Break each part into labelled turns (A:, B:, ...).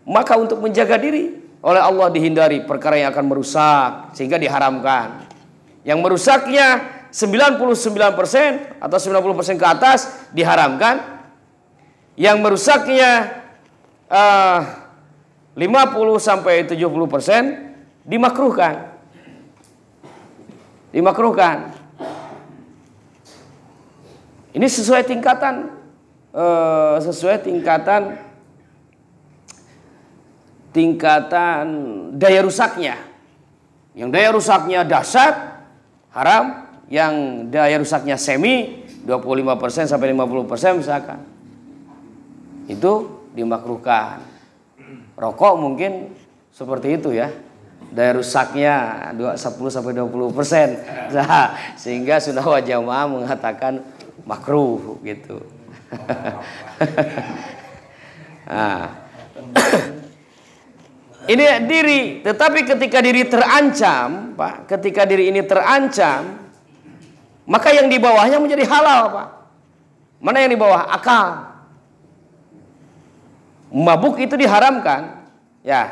A: Maka untuk menjaga diri oleh Allah dihindari perkara yang akan merusak, sehingga diharamkan. Yang merusaknya 99% atau 90% ke atas diharamkan. Yang merusaknya 50 sampai 70% dimakruhkan. Dimakruhkan. Ini sesuai tingkatan daya rusaknya. Yang daya rusaknya dahsyat haram, yang daya rusaknya semi 25% sampai 50% misalkan, itu dimakruhkan. Rokok mungkin seperti itu ya, daya rusaknya 10 sampai 20%. Nah, sehingga sunnah wal jamaah mengatakan makruh gitu. Nah, ini diri, tetapi ketika diri terancam, Pak, ketika diri ini terancam, maka yang di bawahnya menjadi halal, Pak. Mana yang di bawah? Akal. Mabuk itu diharamkan, ya.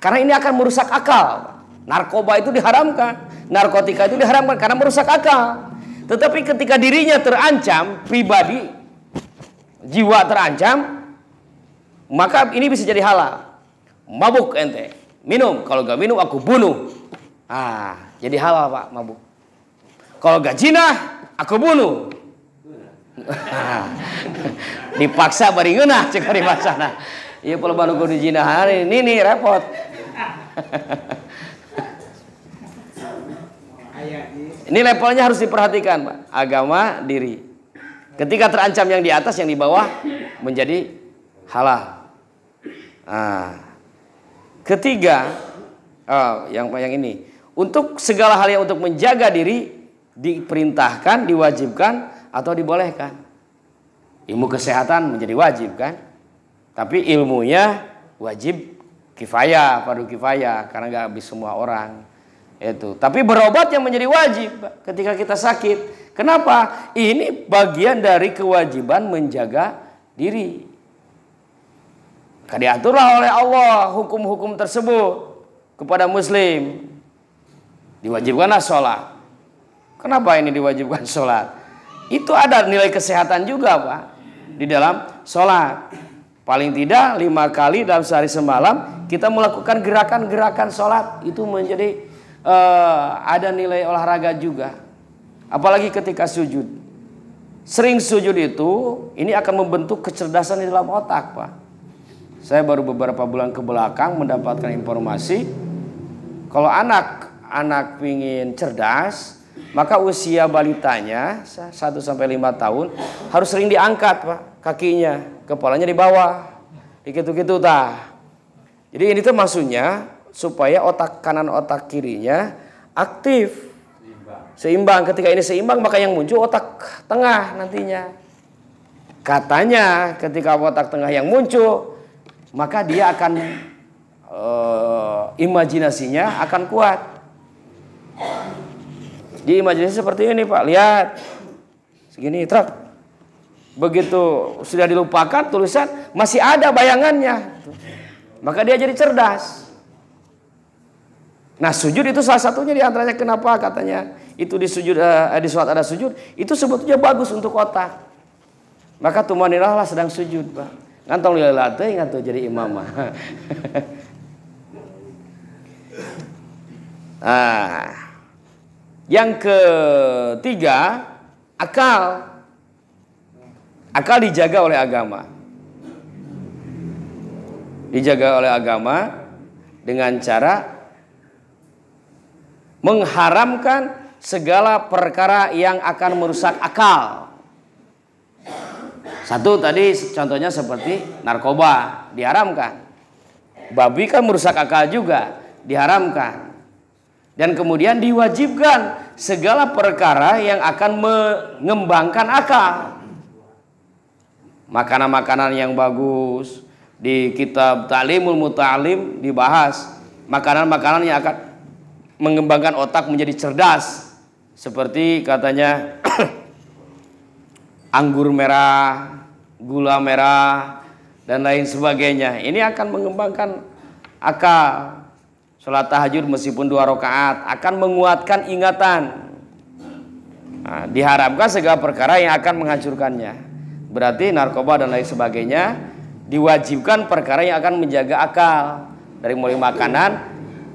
A: Karena ini akan merusak akal. Narkoba itu diharamkan, narkotika itu diharamkan karena merusak akal. Tetapi ketika dirinya terancam, pribadi, jiwa terancam, maka ini bisa jadi halal. Mabuk ente, minum, kalau gak minum aku bunuh. Jadi halal, Pak, mabuk. Kalau gak jinah, aku bunuh. Dipaksa bari ngeunah cek di pasana. Ieu pala baru kudu jinah hari ini nih repot. Ini levelnya harus diperhatikan, Pak. Agama, diri. Ketika terancam yang di atas, yang di bawah menjadi halal. Ketiga, yang ini, untuk segala hal yang untuk menjaga diri diperintahkan, diwajibkan atau dibolehkan. Ilmu kesehatan menjadi wajib kan, tapi ilmunya wajib kifayah, fardu kifayah, karena nggak habis semua orang itu. Tapi berobat yang menjadi wajib ketika kita sakit. Kenapa? Ini bagian dari kewajiban menjaga diri. Maka diaturlah oleh Allah hukum-hukum tersebut kepada muslim. Diwajibkanlah sholat. Kenapa ini diwajibkan sholat? Itu ada nilai kesehatan juga, Pak, di dalam sholat. Paling tidak 5 kali dalam sehari semalam kita melakukan gerakan-gerakan sholat. Itu menjadi ada nilai olahraga juga. Apalagi ketika sujud. Sering sujud itu, ini akan membentuk kecerdasan di dalam otak, Pak. Saya baru beberapa bulan ke belakang mendapatkan informasi, kalau anak ingin cerdas, maka usia balitanya 1 sampai 5 tahun harus sering diangkat, Pak, kakinya, kepalanya di bawah, gitu-gitu tah. Jadi ini tuh maksudnya supaya otak kanan otak kirinya aktif, seimbang. Ketika ini seimbang, maka yang muncul otak tengah nantinya. Katanya ketika otak tengah yang muncul, maka dia akan imajinasinya akan kuat. Di imajinasi seperti ini, Pak, lihat segini truk. Begitu sudah dilupakan tulisan, masih ada bayangannya, maka dia jadi cerdas. Nah, sujud itu salah satunya diantaranya. Kenapa katanya itu di sujud, di sholat ada sujud, itu sebetulnya bagus untuk otak. Maka tumaninahlah sedang sujud, Pak. Ngantong lila teh ngantong jadi imamah. Yang ketiga, akal. Akal dijaga oleh agama. Dijaga oleh agama dengan cara mengharamkan segala perkara yang akan merusak akal. Satu tadi contohnya seperti narkoba diharamkan. Babi kan merusak akal juga, diharamkan. Dan kemudian diwajibkan segala perkara yang akan mengembangkan akal. Makanan-makanan yang bagus, di kitab Ta'limul Muta'alim dibahas makanan-makanan yang akan mengembangkan otak menjadi cerdas. Seperti katanya anggur merah, gula merah, dan lain sebagainya. Ini akan mengembangkan akal. Sholat tahajud meskipun 2 rakaat akan menguatkan ingatan. Nah, diharamkan segala perkara yang akan menghancurkannya. Berarti narkoba dan lain sebagainya. Diwajibkan perkara yang akan menjaga akal, dari mulai makanan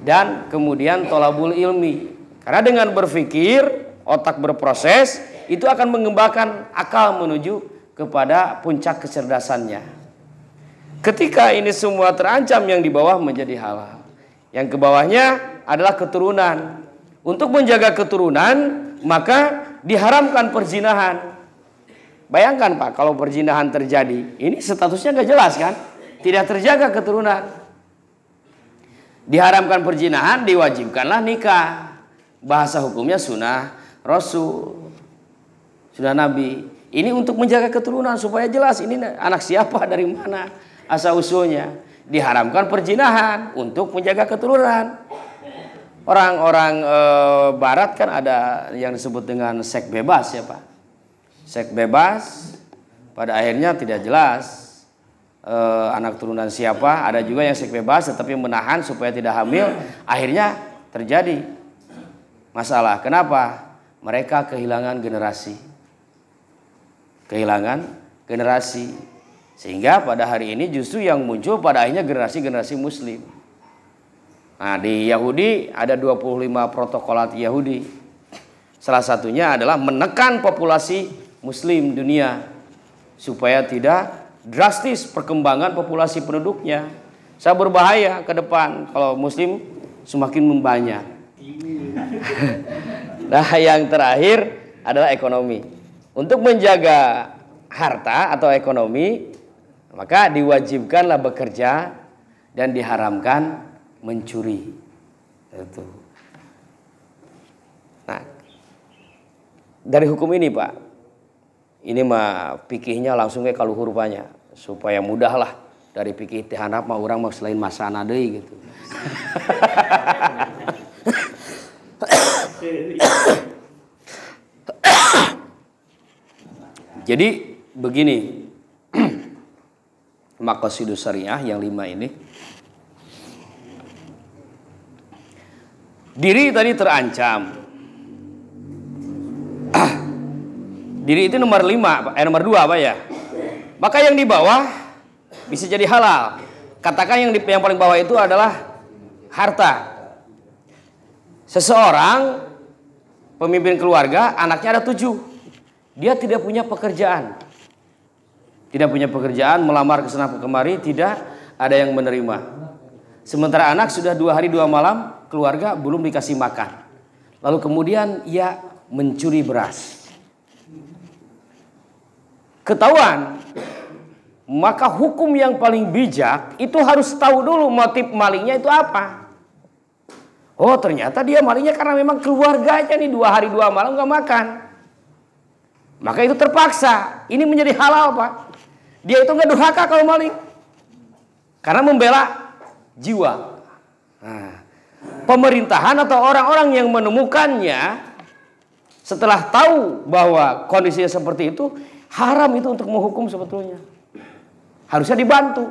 A: dan kemudian tolabul ilmi. Karena dengan berpikir, otak berproses, itu akan mengembangkan akal menuju kepada puncak kecerdasannya. Ketika ini semua terancam, yang di bawah menjadi halal. Yang ke bawahnya adalah keturunan. Untuk menjaga keturunan, maka diharamkan perzinahan. Bayangkan Pak, kalau perzinahan terjadi, ini statusnya nggak jelas kan? Tidak terjaga keturunan. Diharamkan perzinahan, diwajibkanlah nikah. Bahasa hukumnya sunnah Rasul, sunnah Nabi. Ini untuk menjaga keturunan supaya jelas ini anak siapa, dari mana asal usulnya. Diharamkan perzinahan untuk menjaga keturunan. Orang-orang barat kan ada yang disebut dengan seks bebas ya Pak. Seks bebas pada akhirnya tidak jelas anak turunan siapa. Ada juga yang seks bebas tetapi menahan supaya tidak hamil. Akhirnya terjadi masalah. Kenapa? Mereka kehilangan generasi. Kehilangan generasi. Sehingga pada hari ini justru yang muncul pada akhirnya generasi-generasi muslim. Nah, di Yahudi ada 25 protokolat Yahudi. Salah satunya adalah menekan populasi muslim dunia supaya tidak drastis perkembangan populasi penduduknya. Saya berbahaya ke depan kalau muslim semakin membanyak. Nah, yang terakhir adalah ekonomi. Untuk menjaga harta atau ekonomi, maka diwajibkanlah bekerja dan diharamkan mencuri. Itu. Nah, dari hukum ini Pak, ini mah fikihnya langsung kayak kaluhur banyak supaya mudahlah dari fikih teh handap mah urang mah selain masana deui gitu. Jadi begini. Maqasidus syariah yang 5 ini. Diri tadi terancam. Diri itu nomor 5, nomor 2 apa ya? Maka yang di bawah bisa jadi halal. Katakan yang paling bawah itu adalah harta. Seseorang pemimpin keluarga, anaknya ada 7. Dia tidak punya pekerjaan. Tidak punya pekerjaan, melamar ke sana kemari, tidak ada yang menerima. Sementara anak sudah 2 hari 2 malam, keluarga belum dikasih makan. Lalu kemudian ia mencuri beras. Ketahuan, maka hukum yang paling bijak itu harus tahu dulu motif malingnya itu apa. Oh, ternyata dia malingnya karena memang keluarganya nih 2 hari 2 malam gak makan. Maka itu terpaksa. Ini menjadi halal Pak. Dia itu nggak durhaka kalau maling, karena membela jiwa. Nah, pemerintahan atau orang-orang yang menemukannya setelah tahu bahwa kondisinya seperti itu, haram itu untuk menghukum sebetulnya. Harusnya dibantu.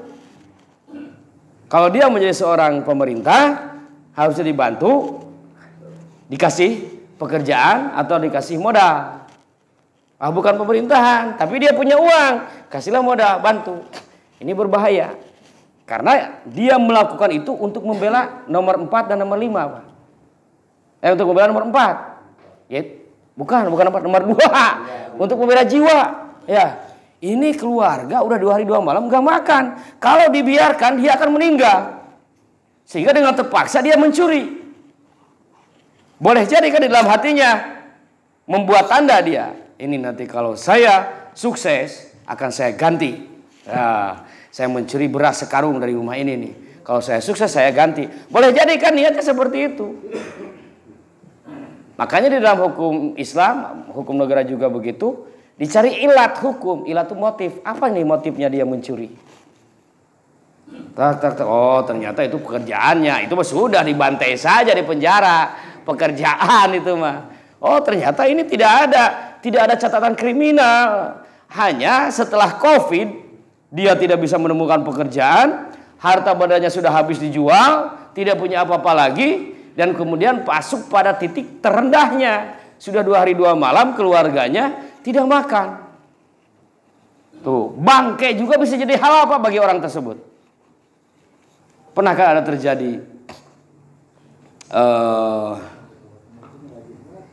A: Kalau dia menjadi seorang pemerintah, harusnya dibantu, dikasih pekerjaan atau dikasih modal. Bukan pemerintahan, tapi dia punya uang, kasihlah modal, bantu. Ini berbahaya. Karena dia melakukan itu untuk membela nomor 4 dan nomor 5, Pak. Untuk membela nomor 4. Ya, bukan nomor 2. Untuk membela jiwa. Ya, ini keluarga udah 2 hari 2 malam gak makan. Kalau dibiarkan dia akan meninggal. Sehingga dengan terpaksa dia mencuri. Boleh jadi kan di dalam hatinya membuat tanda dia. Ini nanti kalau saya sukses akan saya ganti. Ya, saya mencuri beras sekarung dari rumah ini nih. Kalau saya sukses saya ganti. Boleh jadi kan niatnya seperti itu. Makanya di dalam hukum Islam, hukum negara juga begitu. Dicari ilat hukum. Ilat itu motif. Apa nih motifnya dia mencuri? Oh, ternyata itu pekerjaannya. Itu mah sudah dibantai saja di penjara. Pekerjaan itu mah. Oh, ternyata ini tidak ada catatan kriminal. Hanya setelah COVID dia tidak bisa menemukan pekerjaan, harta bendanya sudah habis dijual, tidak punya apa-apa lagi, dan kemudian masuk pada titik terendahnya. Sudah 2 hari 2 malam keluarganya tidak makan. Tuh, bangkai juga bisa jadi hal apa bagi orang tersebut. Pernahkah ada terjadi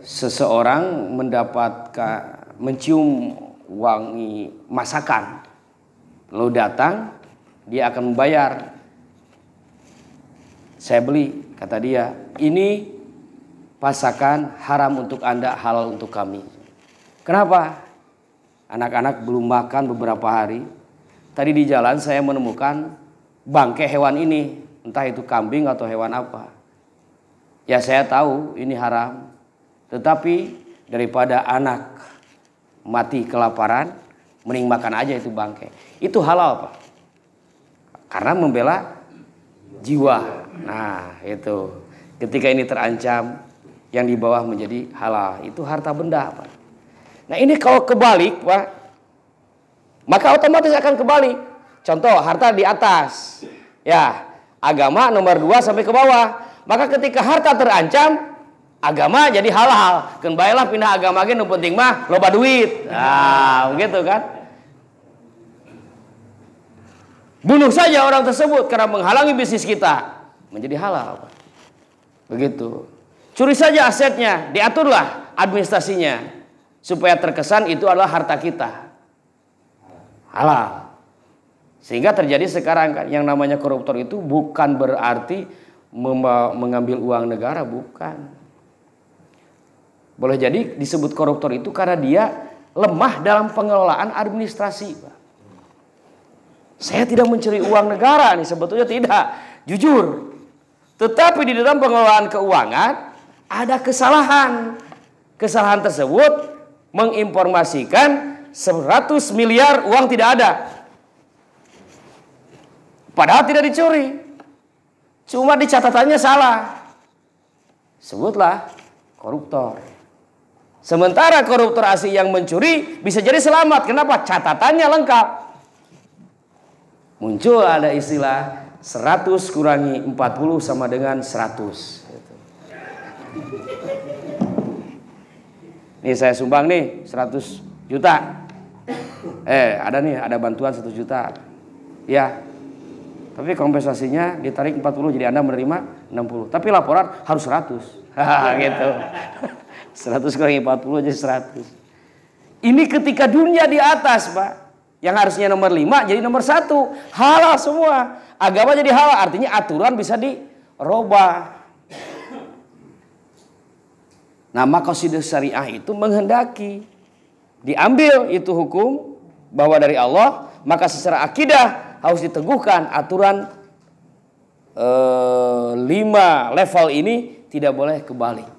A: seseorang mencium wangi masakan, lalu datang, dia akan membayar. Saya beli, kata dia, ini masakan haram untuk Anda, halal untuk kami. Kenapa? Anak-anak belum makan beberapa hari. Tadi di jalan saya menemukan bangkai hewan ini, entah itu kambing atau hewan apa. Ya saya tahu ini haram, tetapi daripada anak mati kelaparan, mending makan aja itu bangkai. Itu halal, Pak. Karena membela jiwa. Nah, itu. Ketika ini terancam, yang di bawah menjadi halal. Itu harta benda, Pak. Nah, ini kalau kebalik, Pak, maka otomatis akan kebalik. Contoh, harta di atas. Ya, agama nomor 2 sampai ke bawah. Maka ketika harta terancam, agama jadi halal. Kan baiklah pindah agama ge nu penting mah loba duit. Nah, begitu kan? Bunuh saja orang tersebut karena menghalangi bisnis kita, menjadi halal. Begitu. Curi saja asetnya, diaturlah administrasinya supaya terkesan itu adalah harta kita. Halal. Sehingga terjadi sekarang kan yang namanya koruptor itu bukan berarti mengambil uang negara, bukan. Boleh jadi disebut koruptor itu karena dia lemah dalam pengelolaan administrasi, Pak. Saya tidak mencuri uang negara nih, sebetulnya tidak, jujur. Tetapi di dalam pengelolaan keuangan ada kesalahan. Kesalahan tersebut menginformasikan 100 miliar uang tidak ada. Padahal tidak dicuri. Cuma di catatannya salah. Sebutlah koruptor. Sementara koruptor asli yang mencuri bisa jadi selamat. Kenapa? Catatannya lengkap. Muncul ada istilah 100 kurangi 40 sama dengan 100. Nih saya sumbang nih 100 juta. Ada bantuan 1 juta. Ya. Tapi kompensasinya ditarik 40 jadi Anda menerima 60. Tapi laporan harus 100. Gitu. 100 kurangi 40 jadi 100. Ini ketika dunia di atas, Pak. Yang harusnya nomor 5 jadi nomor 1. Halal semua. Agama jadi halal, artinya aturan bisa dirubah. Nah, maqasid syariah itu menghendaki diambil itu hukum bahwa dari Allah, maka secara akidah harus diteguhkan aturan 5 level ini tidak boleh kebalik.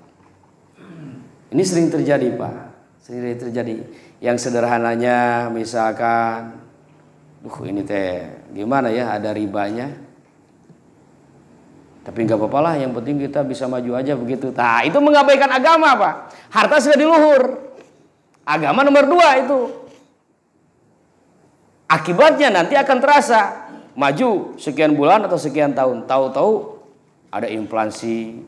A: Ini sering terjadi, Pak. Sering terjadi. Yang sederhananya misalkan, ini teh gimana ya, ada ribanya. Tapi nggak apa-apa lah, yang penting kita bisa maju aja begitu. Nah, itu mengabaikan agama, Pak. Harta sudah diluhur. Agama nomor 2 itu. Akibatnya nanti akan terasa. Maju sekian bulan atau sekian tahun. Tahu-tahu ada inflasi.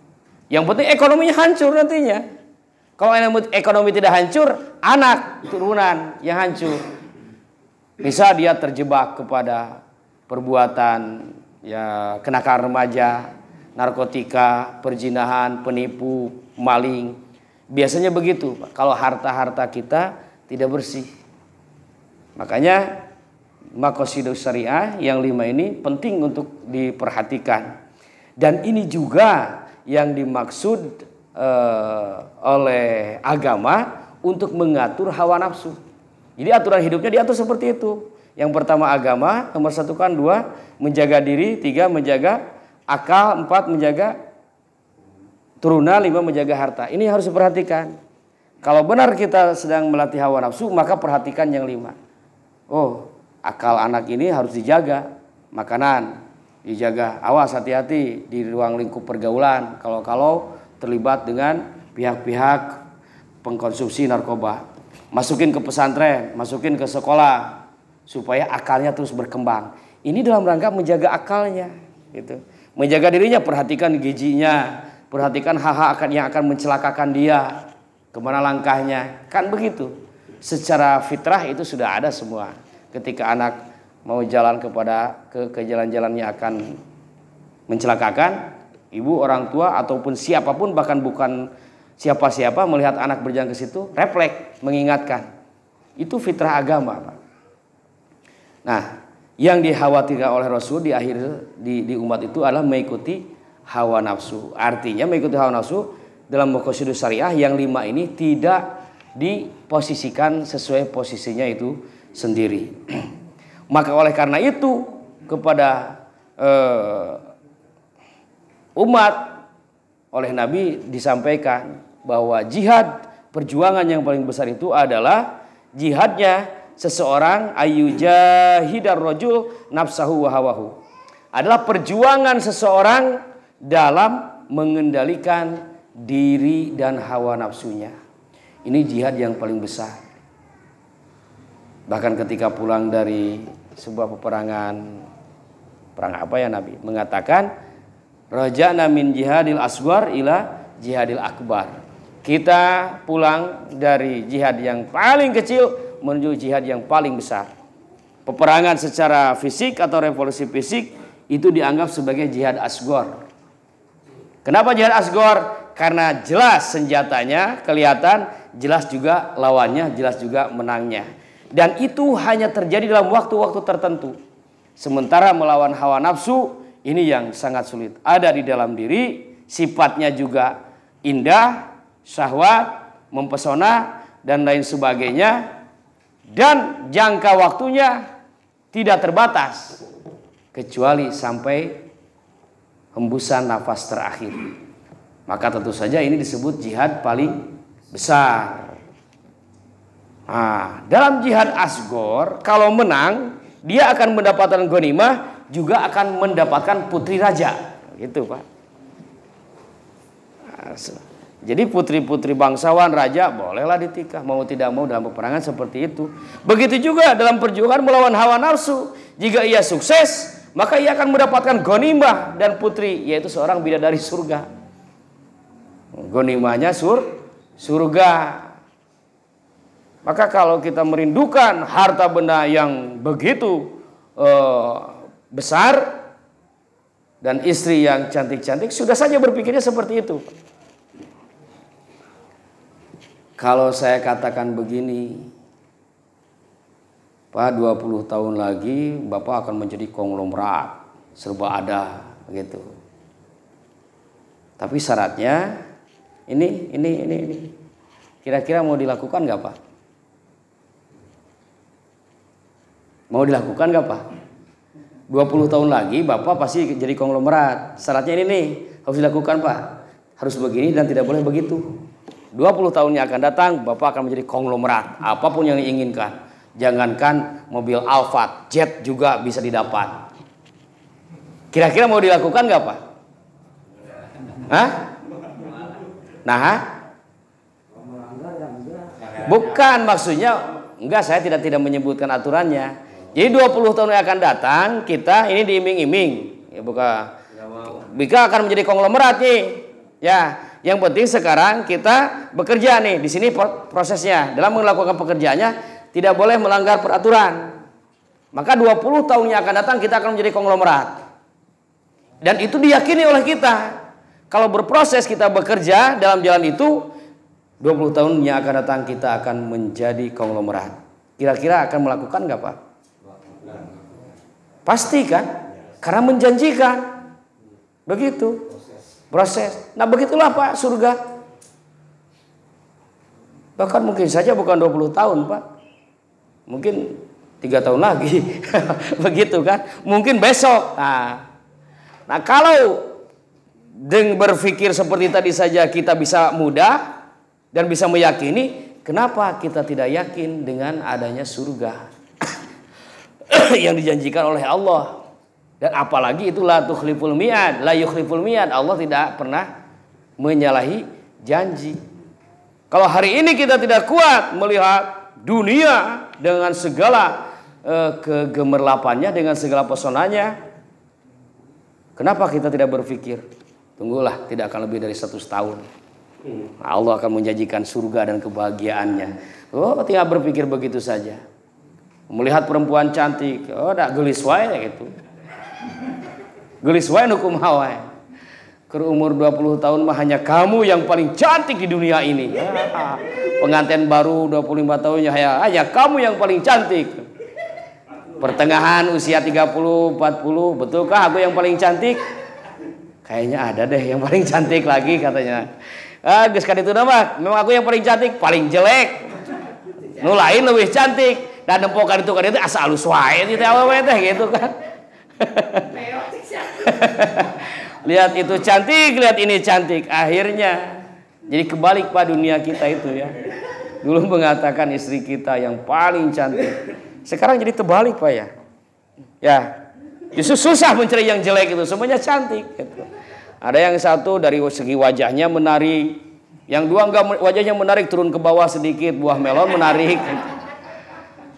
A: Yang penting ekonominya hancur nantinya. Kalau ekonomi tidak hancur, anak turunan yang hancur. Bisa dia terjebak kepada perbuatan ya kenakalan remaja, narkotika, perzinahan, penipu, maling. Biasanya begitu, Pak. Kalau harta-harta kita tidak bersih. Makanya maqasidus syariah yang 5 ini penting untuk diperhatikan. Dan ini juga yang dimaksud oleh agama untuk mengatur hawa nafsu. Jadi aturan hidupnya diatur seperti itu. Yang pertama agama, nomor 1 kan 2 menjaga diri, 3 menjaga akal, 4 menjaga turunan, 5 menjaga harta. Ini harus diperhatikan. Kalau benar kita sedang melatih hawa nafsu, maka perhatikan yang 5. Oh, akal anak ini harus dijaga, makanan dijaga, awas hati-hati di ruang lingkup pergaulan. Kalau terlibat dengan pihak-pihak pengkonsumsi narkoba, masukin ke pesantren, masukin ke sekolah, supaya akalnya terus berkembang. Ini dalam rangka menjaga akalnya, gitu. Menjaga dirinya, perhatikan giginya, perhatikan hal-hal yang akan mencelakakan dia, kemana langkahnya, kan begitu. Secara fitrah itu sudah ada semua. Ketika anak mau jalan ke jalan-jalan yang akan mencelakakan, ibu, orang tua ataupun siapapun, bahkan bukan siapa-siapa, melihat anak berjalan ke situ, refleks mengingatkan. Itu fitrah agama, Pak. Nah, yang dikhawatirkan oleh Rasul di umat itu adalah mengikuti hawa nafsu. Artinya mengikuti hawa nafsu dalam Maqasidus Syariah yang 5 ini tidak diposisikan sesuai posisinya itu sendiri. Maka oleh karena itu kepada umat oleh Nabi disampaikan bahwa jihad, perjuangan yang paling besar itu adalah jihadnya seseorang ayyujahidar rajul nafsahu wa hawahu. Adalah perjuangan seseorang dalam mengendalikan diri dan hawa nafsunya. Ini jihad yang paling besar. Bahkan ketika pulang dari sebuah peperangan, perang apa ya Nabi mengatakan, raja'na min jihadil asghar ila jihadil akbar. Kita pulang dari jihad yang paling kecil menuju jihad yang paling besar. Peperangan secara fisik atau revolusi fisik itu dianggap sebagai jihad asghar. Kenapa jihad asghar? Karena jelas senjatanya kelihatan, jelas juga lawannya, jelas juga menangnya. Dan itu hanya terjadi dalam waktu-waktu tertentu. Sementara melawan hawa nafsu ini yang sangat sulit. Ada di dalam diri, sifatnya juga indah, syahwat, mempesona dan lain sebagainya, dan jangka waktunya tidak terbatas kecuali sampai hembusan nafas terakhir. Maka tentu saja ini disebut jihad paling besar. Nah, dalam jihad asghar kalau menang dia akan mendapatkan ghanimah, juga akan mendapatkan putri raja, gitu Pak. Nah, jadi putri-putri bangsawan raja bolehlah ditikah, mau tidak mau dalam peperangan seperti itu. Begitu juga dalam perjuangan melawan hawa nafsu. Jika ia sukses, maka ia akan mendapatkan ghanimah dan putri, yaitu seorang bidadari surga. Ghanimahnya surga. Maka kalau kita merindukan harta benda yang begitu besar dan istri yang cantik-cantik, sudah saja berpikirnya seperti itu. Kalau saya katakan begini, Pak, 20 tahun lagi Bapak akan menjadi konglomerat, serba ada, begitu. Tapi syaratnya ini. Kira-kira mau dilakukan nggak Pak? Mau dilakukan nggak Pak? 20 tahun lagi Bapak pasti jadi konglomerat. Syaratnya ini nih, harus dilakukan Pak. Harus begini dan tidak boleh begitu. 20 tahun yang akan datang Bapak akan menjadi konglomerat, apapun yang diinginkan. Jangankan mobil Alphard, jet juga bisa didapat. Kira-kira mau dilakukan nggak Pak? Hah? Nah, bukan maksudnya, enggak, saya tidak menyebutkan aturannya. Jadi 20 tahun yang akan datang kita ini diiming-iming, ya bukan? Bika akan menjadi konglomerat nih, ya. Yang penting sekarang kita bekerja nih. Di sini prosesnya dalam melakukan pekerjaannya tidak boleh melanggar peraturan. Maka 20 tahun yang akan datang kita akan menjadi konglomerat. Dan itu diyakini oleh kita. Kalau berproses kita bekerja dalam jalan itu, 20 tahun yang akan datang kita akan menjadi konglomerat. Kira-kira akan melakukan nggak Pak? Pasti kan? Karena menjanjikan. Begitu. Proses. Nah begitulah Pak surga. Bahkan mungkin saja bukan 20 tahun Pak. Mungkin 3 tahun lagi. Begitu kan. Mungkin besok. Nah kalau dengan berpikir seperti tadi saja kita bisa mudah dan bisa meyakini, kenapa kita tidak yakin dengan adanya surga yang dijanjikan oleh Allah? Dan apalagi itu la tukhliful mi'ad, la yukhliful mi'ad. Allah tidak pernah menyalahi janji. Kalau hari ini kita tidak kuat melihat dunia dengan segala kegemerlapannya, dengan segala pesonanya. Kenapa kita tidak berpikir? Tunggulah, tidak akan lebih dari 100 tahun. Allah akan menjanjikan surga dan kebahagiaannya. Oh, tinggal berpikir begitu saja. Melihat perempuan cantik, oh, dak gelis wae gitu. Gelis wae nu kumaha. Ke umur 20 tahun mah hanya kamu yang paling cantik di dunia ini. Pengantin baru 25 tahunnya hanya kamu yang paling cantik. Pertengahan usia 30, 40, betulkah aku yang paling cantik? Kayaknya ada deh yang paling cantik lagi katanya. Geus kan itu nama, memang aku yang paling cantik, paling jelek. Nu lain lebih cantik. Dan nempokan itu kan itu asa alus wae teh awewe teh gitu kan. Lihat itu cantik, lihat ini cantik. Akhirnya jadi kebalik Pak dunia kita itu ya. Dulu mengatakan istri kita yang paling cantik. Sekarang jadi terbalik Pak ya. Ya, justru susah mencari yang jelek itu, semuanya cantik gitu. Ada yang satu dari segi wajahnya menarik, yang dua enggak wajahnya menarik, turun ke bawah sedikit, buah melon menarik gitu.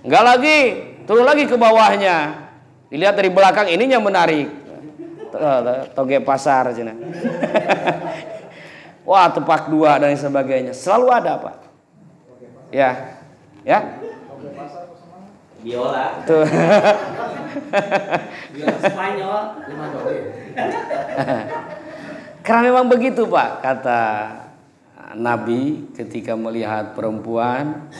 A: Enggak lagi, turun lagi ke bawahnya. Dilihat dari belakang ininya menarik. Toge pasar cina. Wah, tepak dua dan sebagainya. Selalu ada, Pak. Ya. Ya.
B: Biola.
A: Tuh.
B: Biola Spanyol $5.
A: Karena memang begitu, Pak, kata Nabi ketika melihat perempuan,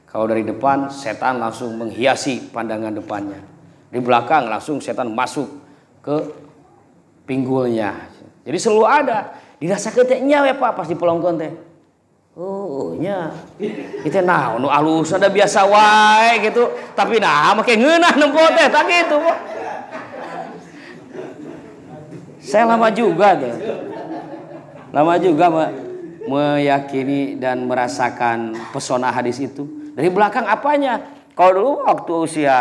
A: kalau dari depan setan langsung menghiasi pandangan depannya. Di belakang langsung setan masuk ke pinggulnya. Jadi selalu ada. Dirasakeun teh nya we Pak pas dipelongkeun teh. Oh nya. Kita naon nu alus ada biasa wae gitu. Tapi nah make ngeunah nempo teh tak gitu Pak. Saya lama juga tuh. Lama juga meyakini dan merasakan pesona hadis itu. Dari belakang apanya? Kalau dulu waktu usia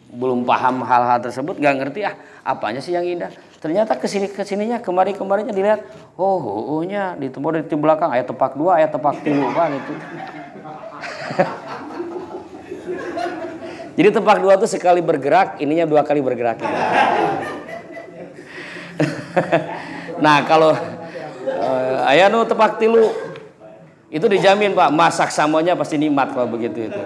A: belum paham hal-hal tersebut, nggak ngerti apanya sih yang indah. Ternyata kesininya kemarin-kemarinnya dilihat, nya di belakang ayat tepak 2, ayat tepak 3 kan itu. Jadi tepak 2 tuh sekali bergerak, ininya 2 kali bergerak. Nah kalau ayat nu tepak 3 itu dijamin Pak, masak samonya pasti nikmat kalau begitu itu.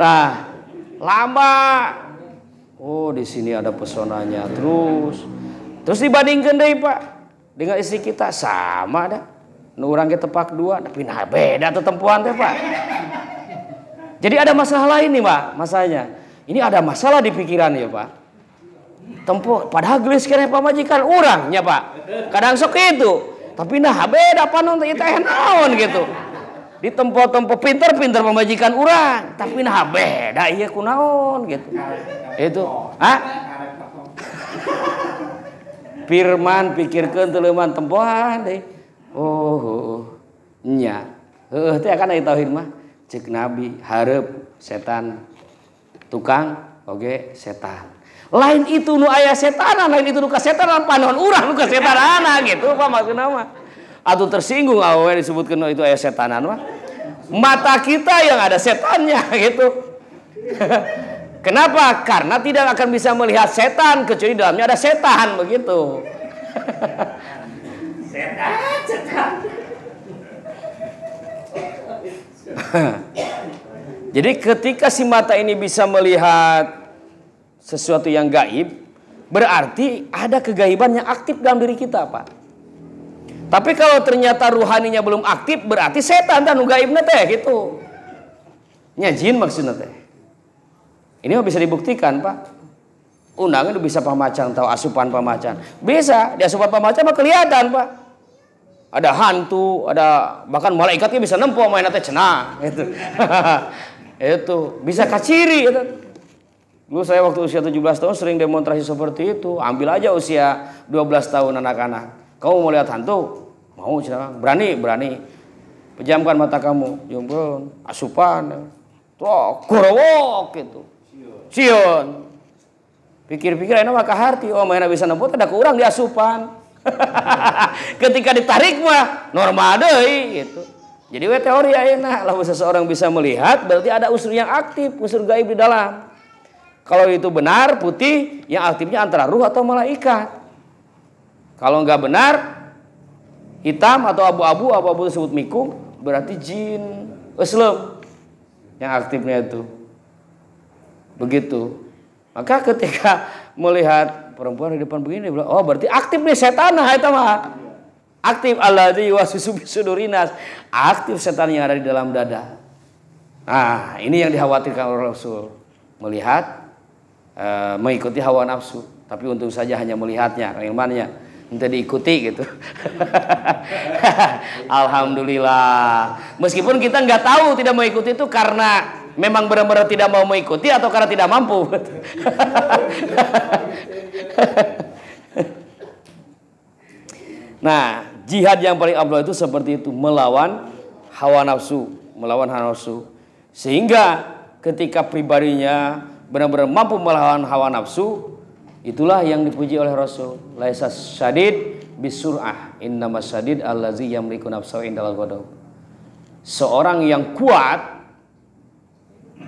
A: Nah, lama. Oh, di sini ada pesonanya terus dibandingkan deh Pak dengan istri kita sama dah. Nu urang ge tepak 2, tapi nah beda tetempuan teh Pak. Jadi ada masalah lain nih Pak, masanya. Ini ada masalah di pikiran ya Pak. Tempo padahal geus keneh pamajikan urangnya Pak. Kadang sok itu, tapi nah beda panon teh teh naon gitu. Di tempo-tempo pinter-pinter pemajikan urang, tapi nah beda ieu kunaon gitu. Itu, Firman pikirkeun teu leuman tempoan deui. Oh, nya. Heueuh teh kan aya tauhid mah. Cek Nabi hareup setan tukang oge setan. Lain itu nu aya setanan, lain itu nu kasetanan panon urang nu kasetanana gitu Pak maksudna mah. Atau tersinggung awewe disebutkeun itu aya setanan mah. Mata kita yang ada setannya gitu. Kenapa? Karena tidak akan bisa melihat setan kecuali dalamnya ada setan begitu. Setan. Jadi ketika si mata ini bisa melihat sesuatu yang gaib, berarti ada kegaiban yang aktif dalam diri kita, Pak. Tapi kalau ternyata ruhaninya belum aktif, berarti setan dan gaibna teh gitu. Nya jin maksudnya teh. Ini mah bisa dibuktikan, Pak. Undangan bisa pamacan tahu asupan pamacan. Bisa, di asupan pamacan mah kelihatan, Pak. Ada hantu, ada bahkan malaikatnya bisa nempo main teh cenah gitu. Itu bisa kaciri gitu. Dulu saya waktu usia 17 tahun sering demonstrasi seperti itu. Ambil aja usia 12 tahun anak-anak. Kamu mau lihat hantu? Mau cenah. Berani. Pejamkan mata kamu. Jombon, asupan. Tuh, gorowok gitu. Sion. Pikir-pikir enak mah kaharti. Oh, mainan bisa nempo ada kurang di asupan. Ketika ditarik mah normal deui gitu. Jadi teori ayeuna lamun seseorang bisa melihat berarti ada unsur yang aktif, unsur gaib di dalam. Kalau itu benar putih, yang aktifnya antara ruh atau malaikat. Kalau enggak benar hitam atau abu-abu disebut mikum, berarti jin Islam yang aktifnya itu. Begitu. Maka ketika melihat perempuan di depan begini, bilang, oh berarti aktif nih setan nah eta mah. Aktif alladzi yuwaswisu bisudurinas. Aktif setan yang ada di dalam dada. Nah, ini yang dikhawatirkan oleh Rasul. Melihat mengikuti hawa nafsu, tapi untung saja hanya melihatnya, ilmannya minta diikuti gitu. Alhamdulillah. Meskipun kita nggak tahu tidak mengikuti itu karena memang benar-benar tidak mau mengikuti atau karena tidak mampu. Nah, jihad yang paling afdal itu seperti itu, melawan hawa nafsu, sehingga ketika pribadinya benar-benar mampu melawan hawa nafsu, itulah yang dipuji oleh Rasul. Laisa syadid bisur'ah, innamas syadid allazi yamliku nafsahu indal ghadab. Seorang yang kuat,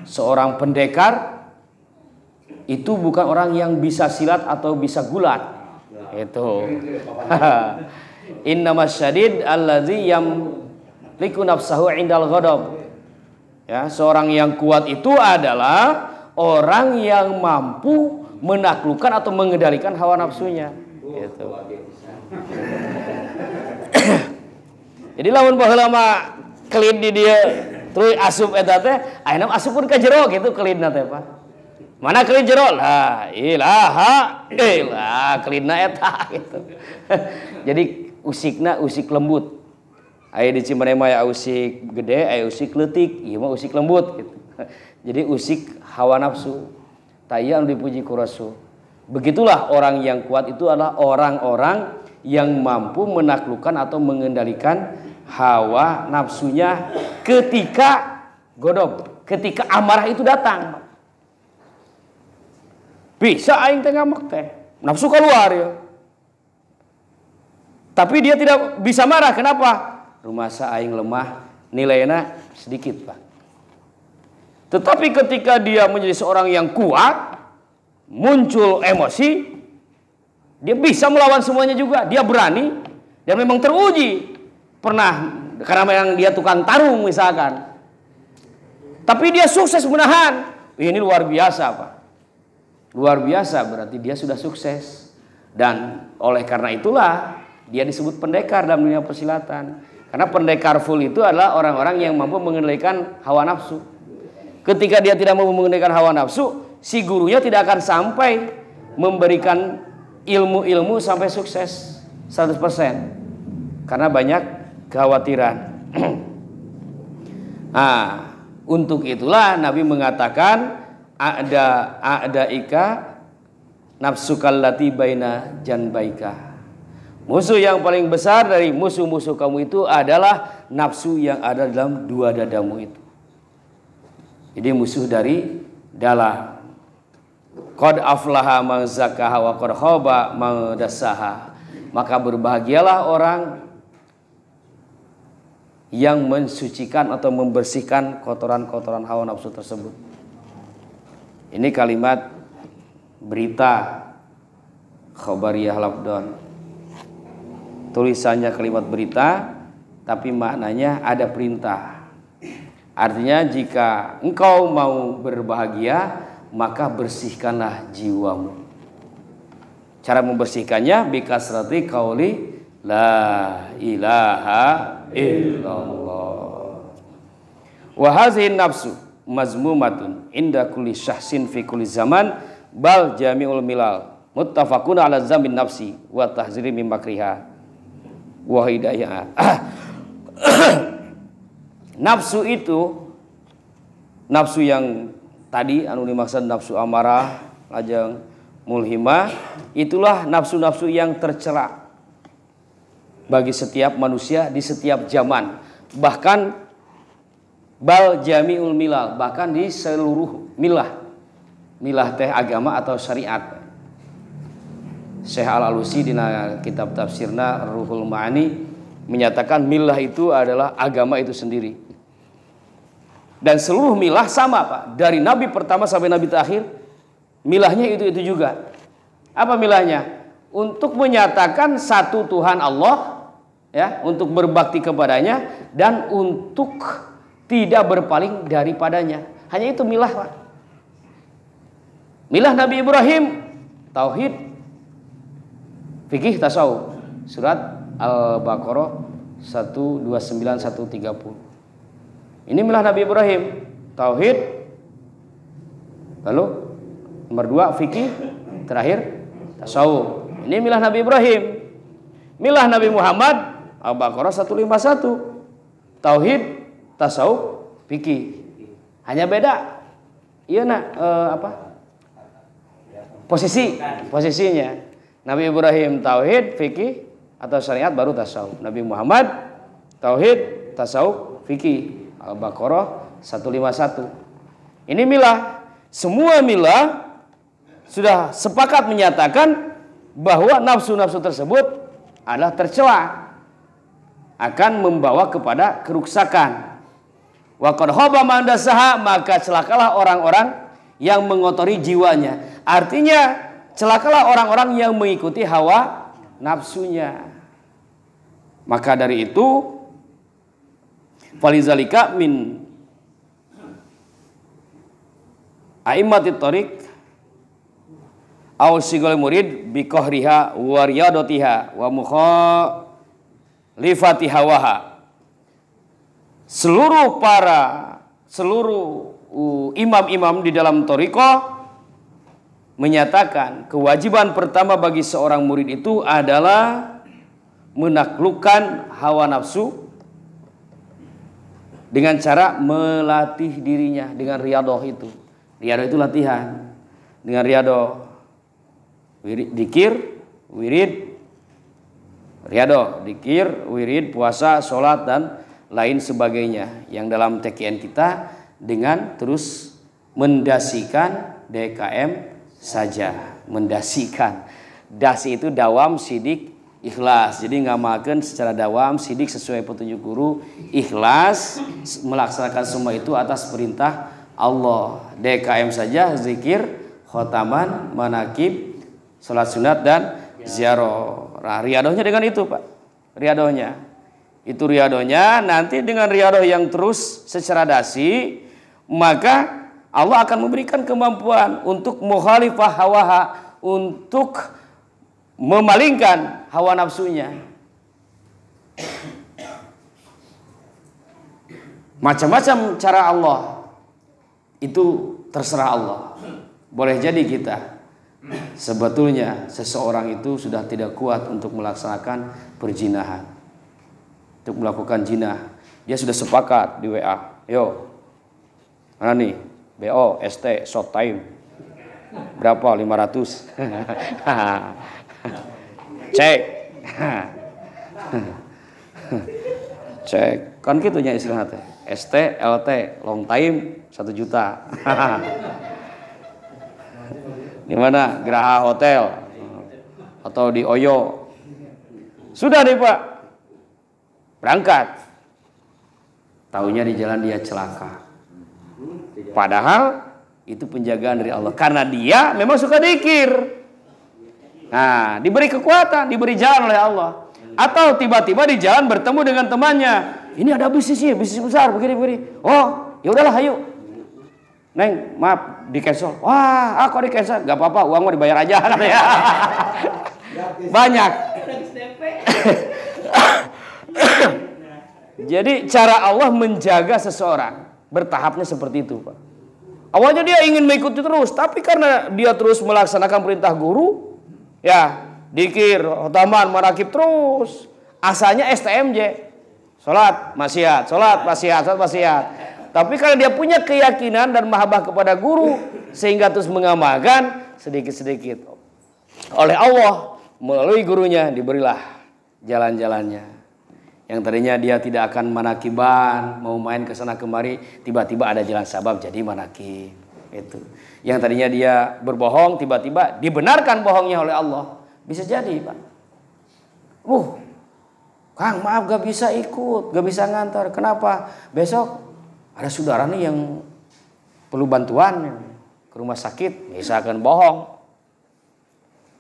A: seorang pendekar itu bukan orang yang bisa silat atau bisa gulat. Itu. Innamas syadid allazi yamliku nafsahu indal ghadab. Ya, seorang yang kuat itu adalah orang yang mampu menaklukkan atau mengendalikan hawa nafsunya. Gitu. Jadi lamun baheula mah kelin di dia terus asup eta teh, ayeuna asupun ka jero gitu kelinna teh Pak. Mana kelin jero? La ilaha illallah kelinna eta gitu. Jadi usikna usik lembut. Aya di Cimahi mah aya usik gede, aya usik leutik, ieu mah usik lembut gitu. Jadi usik hawa nafsu. Taya anu dipuji ku Rasul. Begitulah orang yang kuat itu adalah orang-orang yang mampu menaklukkan atau mengendalikan hawa nafsunya ketika godop, ketika amarah itu datang. Bisa aing teh ngamak teh, nafsu keluar ya. Tapi dia tidak bisa marah, kenapa? Rumasa aing lemah, nilainya sedikit, Pak. Tetapi ketika dia menjadi seorang yang kuat, muncul emosi, dia bisa melawan semuanya juga. Dia berani dan memang teruji. Pernah, karena memang dia tukang tarung misalkan. Tapi dia sukses menahan. Ini luar biasa, Pak. Luar biasa, berarti dia sudah sukses. Dan oleh karena itulah dia disebut pendekar dalam dunia persilatan. Karena pendekar full itu adalah orang-orang yang mampu mengendalikan hawa nafsu. Ketika dia tidak mampu mengendalikan hawa nafsu, si gurunya tidak akan sampai memberikan ilmu-ilmu sampai sukses 100%. Karena banyak kekhawatiran. Nah, untuk itulah Nabi mengatakan ada ika nafsukal lati baina janbaika. Musuh yang paling besar dari musuh-musuh kamu itu adalah nafsu yang ada dalam dua dadamu itu. Jadi musuh dari dalam. Qad aflaha man zakkaha wa qad khaba man dassaha. Maka berbahagialah orang yang mensucikan atau membersihkan kotoran-kotoran hawa nafsu tersebut. Ini kalimat berita khabariyah lafdon. Tulisannya kalimat berita, tapi maknanya ada perintah. Artinya jika engkau mau berbahagia, maka bersihkanlah jiwamu. Cara membersihkannya bikasrati qauli la ilaha illallah. Wa hazihi nafsu mazmumatun inda kulli syahsin fi kulli zaman bal jami'ul milal muttafaqun ala zamin nafsi wa tahziri min makriha wa hidayah. Nafsu itu, nafsu yang tadi anu dimaksud nafsu amarah, lajeng mulhimah, itulah nafsu-nafsu yang tercela bagi setiap manusia di setiap zaman. Bahkan bal jami'ul milal, bahkan di seluruh milah. Milah teh agama atau syariat. Syekh Al-Alusi di kitab tafsirna Ruhul Ma'ani menyatakan milah itu adalah agama itu sendiri. Dan seluruh milah sama Pak, dari nabi pertama sampai nabi terakhir, milahnya itu juga. Apa milahnya? Untuk menyatakan satu Tuhan Allah, ya, untuk berbakti kepadanya dan untuk tidak berpaling daripadanya. Hanya itu milah Pak. Milah Nabi Ibrahim, tauhid, fikih, tasawuf. Surat Al-Baqarah 129 130. Ini milah Nabi Ibrahim, tauhid. Lalu nomor 2 fikih, terakhir tasawuf. Ini milah Nabi Ibrahim. Milah Nabi Muhammad, Al-Baqarah 151. Tauhid, tasawuf, fikih. Hanya beda. Iya nak posisinya. Nabi Ibrahim tauhid, fikih atau syariat, baru tasawuf. Nabi Muhammad tauhid, tasawuf, fikih. Al-Baqarah 151. Ini milah. Semua milah sudah sepakat menyatakan bahwa nafsu-nafsu tersebut adalah tercela, akan membawa kepada keruksakan. Wa qad khaba man dassaha, maka celakalah orang-orang yang mengotori jiwanya. Artinya celakalah orang-orang yang mengikuti hawa nafsunya. Maka dari itu, falizalika min a'immatit thariq aw sigol murid bi qahriha wa riyadatiha wa mukhalifati hawaha. Seluruh imam-imam di dalam thariqah menyatakan kewajiban pertama bagi seorang murid itu adalah menaklukkan hawa nafsu dengan cara melatih dirinya dengan riyadah itu. Riyadah itu latihan. Dengan riyadah, dikir, wirid, riyadah, dikir, wirid, puasa, sholat dan lain sebagainya. Yang dalam TKN kita dengan terus mendasikan DKM saja, mendasikan. Dasi itu dawam, sidik, ikhlas. Jadi ngamakeun secara dawam, sidik sesuai petunjuk guru, ikhlas melaksanakan semua itu atas perintah Allah. DKM saja, zikir, khotaman, manakib, salat sunat dan ziarah. Nah, riadohnya dengan itu Pak. Riadohnya. Itu riadohnya. Nanti dengan riadoh yang terus secara dasi, maka Allah akan memberikan kemampuan untuk mukhalifah hawaha, untuk memalingkan hawa nafsunya. Macam-macam cara Allah itu terserah Allah. Boleh jadi kita sebetulnya seseorang itu sudah tidak kuat untuk melaksanakan perzinahan, untuk melakukan zina. Dia sudah sepakat di WA, yo mana nih BO ST short time berapa 500 cek cek kan gitunya istilahnya ST LT long time 1 juta di mana Geraha Hotel atau di Oyo. Sudah nih Pak, berangkat, taunya di jalan dia celaka. Padahal itu penjagaan dari Allah, karena dia memang suka dzikir. Nah, diberi kekuatan, diberi jalan oleh Allah. Atau tiba-tiba di jalan bertemu dengan temannya, ini ada bisnisnya, bisnis besar begini-begini. Oh, ya udahlah, ayo. Neng, maaf, di cancel. Wah, aku di cancel. Gak apa-apa, uang mau dibayar aja. Banyak. Jadi cara Allah menjaga seseorang bertahapnya seperti itu Pak. Awalnya dia ingin mengikuti terus, tapi karena dia terus melaksanakan perintah guru, ya dikir, khotaman, manakib terus. Asalnya STMJ, sholat, maksiat, sholat, maksiat, sholat, maksiat. Tapi karena dia punya keyakinan dan mahabbah kepada guru, sehingga terus mengamalkan sedikit-sedikit. Oleh Allah, melalui gurunya diberilah jalan-jalannya. Yang tadinya dia tidak akan manakiban, mau main ke sana kemari, tiba-tiba ada jalan sabab jadi manakib. Itu. Yang tadinya dia berbohong, tiba-tiba dibenarkan bohongnya oleh Allah. Bisa jadi Pak. Kang maaf gak bisa ikut, gak bisa ngantar. Kenapa? Besok ada saudara nih yang perlu bantuan ke rumah sakit. Misalkan bohong.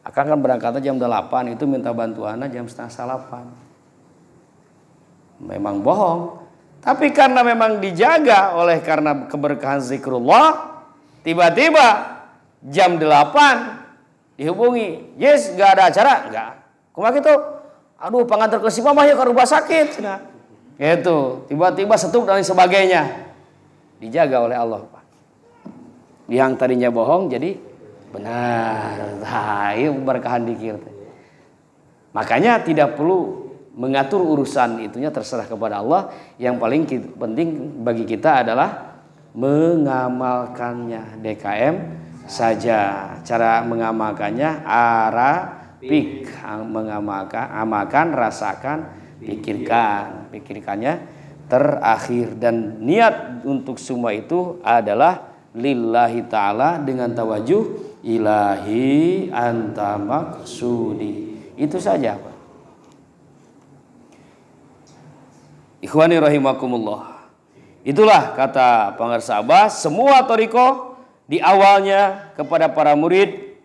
A: Akang kan berangkatnya jam 8, itu minta bantuannya jam 7:30. Memang bohong. Tapi karena memang dijaga oleh karena keberkahan zikrullah, tiba-tiba jam 8 dihubungi. Yes, gak ada acara? Enggak. Kumaha gitu? Aduh, pangantar ke si mama ya ke rumah sakit. Nah, gitu. Tiba-tiba setuk dan sebagainya. Dijaga oleh Allah, Pak. Yang tadinya bohong jadi benar. Nah, itu berkahan dikir. Makanya tidak perlu mengatur urusan itunya, terserah kepada Allah. Yang paling penting bagi kita adalah mengamalkannya. DKM saja. Cara mengamalkannya Arabik, amalkan, rasakan, pikirkannya terakhir. Dan niat untuk semua itu adalah lillahi ta'ala dengan tawajuh ilahi anta maksudi. Itu saja, Pak. Ikhwani rahimakumullah. Itulah kata pengarsa Abbas, semua thariqah di awalnya kepada para murid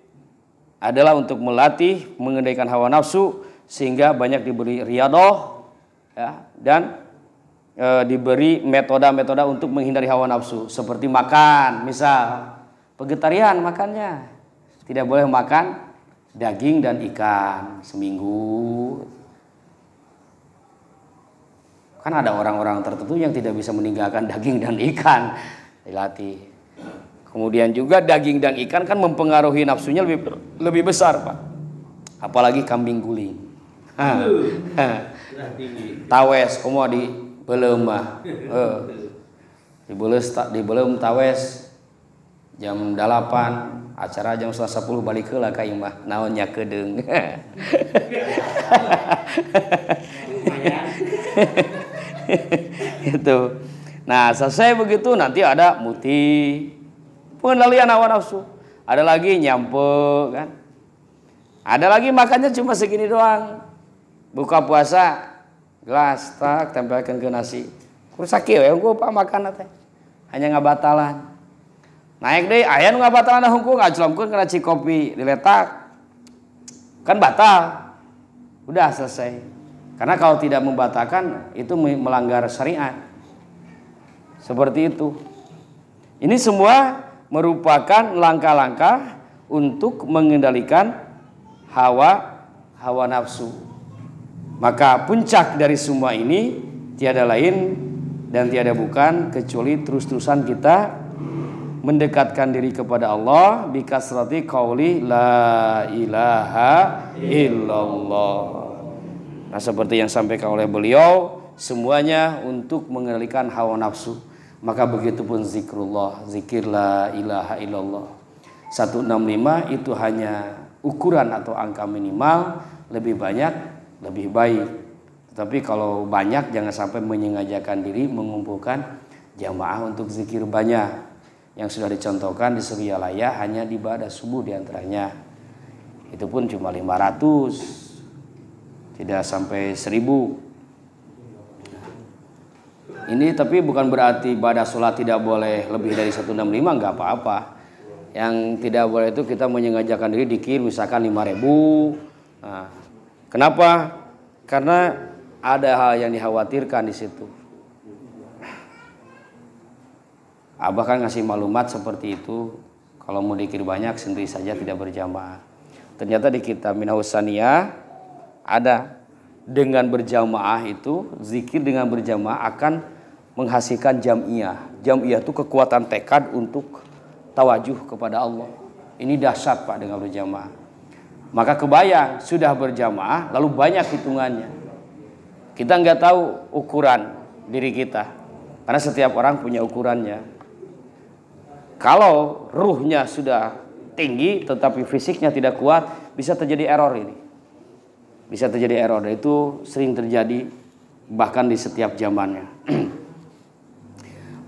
A: adalah untuk melatih mengendalikan hawa nafsu sehingga banyak diberi riyadhah ya, dan diberi metode-metode untuk menghindari hawa nafsu seperti makan, misal vegetarian makannya tidak boleh makan daging dan ikan seminggu. Kan ada orang-orang tertentu yang tidak bisa meninggalkan daging dan ikan, dilatih. Kemudian juga daging dan ikan kan mempengaruhi nafsunya lebih besar, Pak. Apalagi kambing guling. Tawes komo di beleum mah. Dibeleum tawes jam 8, acara jam 10 balik heula ka imah. Naon nya kedeung. Itu. Nah, selesai begitu nanti ada muti, pengendalian hawa nafsu. Ada lagi nyampe kan. Ada lagi makannya cuma segini doang. Buka puasa gelas tak tempelkan ke nasi. Kurusaki we hungkul Pak makan teh. Hanya ngabatalan. Naik deui aya nu ngabatalan hungkul ngajlomkeun kana cikopi diletak. Kan batal. Udah selesai. Karena kalau tidak membatalkan itu melanggar syariat. Seperti itu. Ini semua merupakan langkah-langkah untuk mengendalikan hawa nafsu. Maka puncak dari semua ini tiada lain dan tiada bukan kecuali terus-terusan kita mendekatkan diri kepada Allah bikasrati qauli la ilaha illallah. Nah, seperti yang sampaikan oleh beliau, semuanya untuk mengendalikan hawa nafsu. Maka begitupun zikrullah, zikir la ilaha illallah. 165 itu hanya ukuran atau angka minimal, lebih banyak lebih baik. Tetapi kalau banyak jangan sampai menyengajakan diri mengumpulkan jamaah untuk zikir banyak. Yang sudah dicontohkan di Suryalaya hanya di ibadah subuh diantaranya. Itu pun cuma 500. Tidak sampai 1000. Ini tapi bukan berarti ibadah sholat tidak boleh lebih dari 165, enggak apa-apa. Yang tidak boleh itu kita menyengajakan diri dikir misalkan 5.000. Nah, kenapa? Karena ada hal yang dikhawatirkan di situ. Abah kan ngasih maklumat seperti itu. Kalau mau dikir banyak sendiri saja tidak berjamaah. Ternyata di kitab Minhajus Saniyah ada dengan berjamaah itu zikir dengan berjamaah akan menghasilkan jam'iyah. Jam'iyah itu kekuatan tekad untuk tawajuh kepada Allah. Ini dahsyat Pak dengan berjamaah. Maka kebayang sudah berjamaah lalu banyak hitungannya. Kita nggak tahu ukuran diri kita karena setiap orang punya ukurannya. Kalau ruhnya sudah tinggi tetapi fisiknya tidak kuat, bisa terjadi error ini. Bisa terjadi error, itu sering terjadi bahkan di setiap zamannya.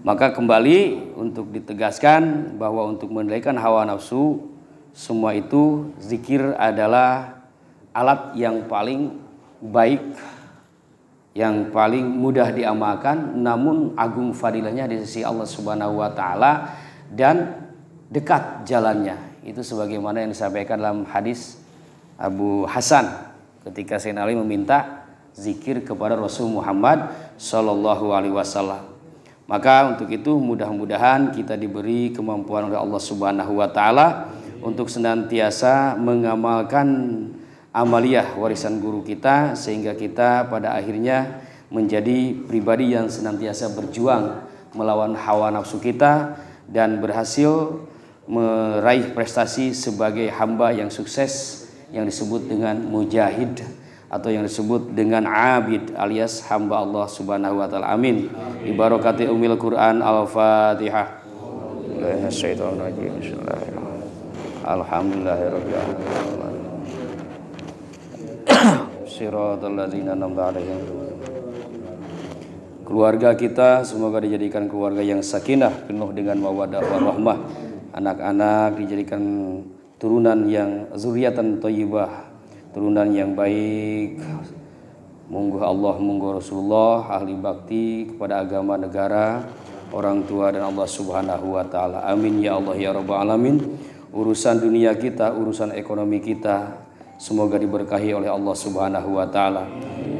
A: Maka kembali untuk ditegaskan bahwa untuk mengendalikan hawa nafsu, semua itu zikir adalah alat yang paling baik yang paling mudah diamalkan namun agung fadilahnya di sisi Allah Subhanahu wa taala dan dekat jalannya. Itu sebagaimana yang disampaikan dalam hadis Abu Hasan ketika Sayyidina Ali meminta zikir kepada Rasul Muhammad sallallahu alaihi wasallam. Maka untuk itu mudah-mudahan kita diberi kemampuan oleh Allah Subhanahu wa taala untuk senantiasa mengamalkan amaliyah warisan guru kita sehingga kita pada akhirnya menjadi pribadi yang senantiasa berjuang melawan hawa nafsu kita dan berhasil meraih prestasi sebagai hamba yang sukses yang disebut dengan mujahid atau yang disebut dengan abid alias hamba Allah Subhanahu wa taala. Amin. Bi barakati umil Quran Al-Fatihah. Alhamdulillahirabbil alamin. Shiratal ladzina an'amta 'alaihim. Keluarga kita semoga dijadikan keluarga yang sakinah, penuh dengan mawaddah warahmah. Anak-anak dijadikan turunan yang zuriatan thayyibah, turunan yang baik. Monggo Allah, monggo Rasulullah, ahli bakti kepada agama, negara, orang tua dan Allah Subhanahu wa taala. Amin ya Allah ya rabbal alamin. Urusan dunia kita, urusan ekonomi kita semoga diberkahi oleh Allah Subhanahu wa taala.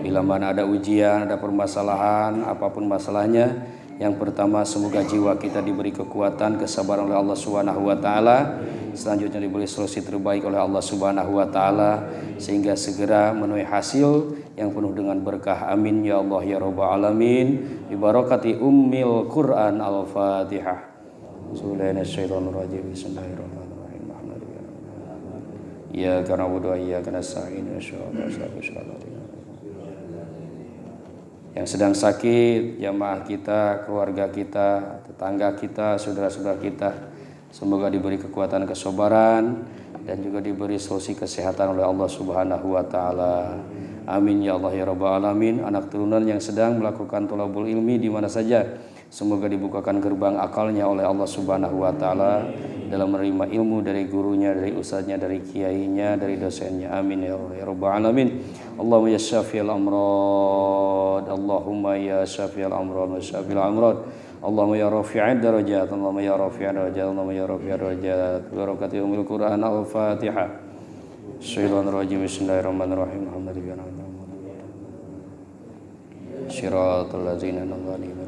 A: Bila mana ada ujian, ada permasalahan, apapun masalahnya, yang pertama semoga jiwa kita diberi kekuatan, kesabaran oleh Allah Subhanahu wa taala. Selanjutnya diberi solusi terbaik oleh Allah Subhanahu wa taala sehingga segera menuai hasil yang penuh dengan berkah. Amin ya Allah ya rabbal alamin. Bi barakati ummil Quran Al-Fatihah. Bismillahirrahmanirrahim. Ya karena wudhu ya karena sa'in yang sedang sakit, jamaah kita, keluarga kita, tetangga kita, saudara-saudara kita, semoga diberi kekuatan kesabaran dan juga diberi solusi kesehatan oleh Allah Subhanahu wa taala. Amin ya Allah ya rabbal alamin. Anak turunan yang sedang melakukan thalabul ilmi di mana saja, semoga dibukakan gerbang akalnya oleh Allah Subhanahu wa taala dalam menerima ilmu dari gurunya, dari ustadznya, dari kiainya, dari dosennya. Amin ya Allah ya rabbal alamin. Allahumma ya syafi'al amrad, Allahumma ya syafi'al amrad wa syafi'al amrad. Allahumma ya rafi'ad darajat, Allahumma ya rafi'ad darajat, Allahumma ya rafi'ad darajat. Barakati umil Quran Al-Fatihah. Bismillahirrahmanirrahim. Bismillahirrahmanirrahim. Alhamdulillah. Shiratal ladzina an'amta 'alaihim.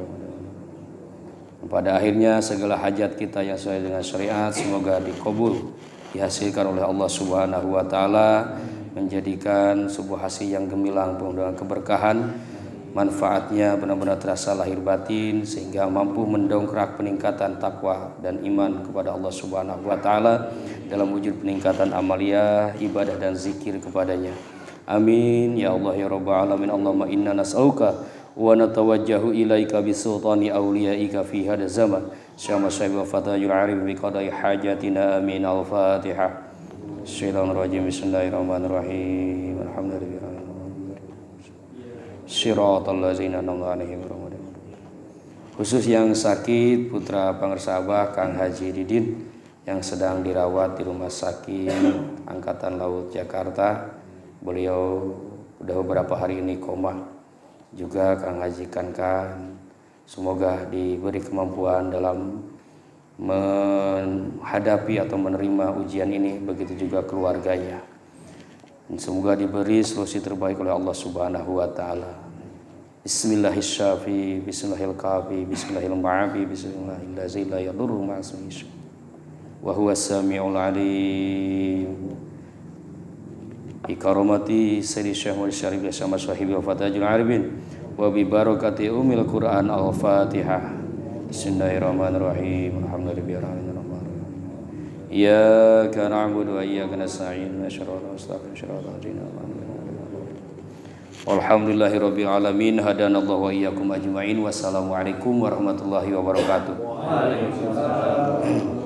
A: Pada akhirnya segala hajat kita yang sesuai dengan syariat semoga dikabul, dihasilkan oleh Allah Subhanahu wa taala, menjadikan sebuah hasil yang gemilang penuh dengan keberkahan, manfaatnya benar-benar terasa lahir batin sehingga mampu mendongkrak peningkatan takwa dan iman kepada Allah Subhanahu wa taala dalam wujud peningkatan amaliyah, ibadah dan zikir kepadanya. Amin ya Allah ya rabbal alamin. Allahumma inna nas'aluka wa natawajjahu ilaika bisultani awliyaika fi hadzal zaman syama syaibi wa fatahul arif bi qada'i hajatina. Amin. Al-Fatihah. Bismillahirrahmanirrahim. Alhamdulillah. Shiratal ladzina an'amta 'alaihim. Khusus yang sakit putra Pangersa Abah Kang Haji Didin yang sedang dirawat di Rumah Sakit Angkatan Laut Jakarta. Beliau sudah beberapa hari ini koma. Juga Kang Haji Kankan, semoga diberi kemampuan dalam menghadapi atau menerima ujian ini, begitu juga keluarganya. Dan semoga diberi solusi terbaik oleh Allah Subhanahu wa taala. Bismillahirrahmanirrahim. Bismillahirrahmanirrahim. Bismillahirrahmanirrahim. Bismillahirrahmanirrahim. La yadurru ma'asmihi wa huwas samiul alim. Bi karamati Sayyidi Syekh Muhammad Syarif sama sahibi wa fatahul arifin wa bi barakati umil Quran Al-Fatihah. Bismillahirrahmanirrahim. Alhamdulillahirabbil alamin. Iyyaka na'budu wa iyyaka nasta'in. Alhamdulillahirabbil alamin. Hadanallahu wa iyyakum ajmain. Wassalamualaikum warahmatullahi wabarakatuh. Waalaikumsalam.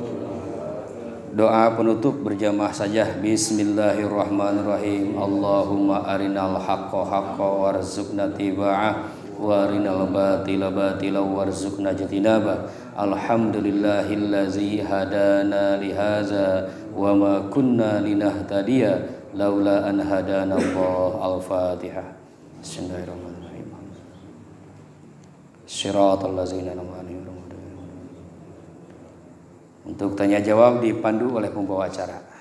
A: Doa penutup berjamaah saja. Bismillahirrahmanirrahim. Allahumma arinal haqqa haqqa warzuqna tiba'ah wa arinal batila batila warzuqna jatinaba. Alhamdulillahillazi hadana lihaza wa ma kunna linahtadiya laula an hadana Allah. Al-Fatihah. Bismillahirrahmanirrahim. Shiratal ladzina an'amta 'alaihim. Untuk tanya jawab dipandu oleh pembawa acara.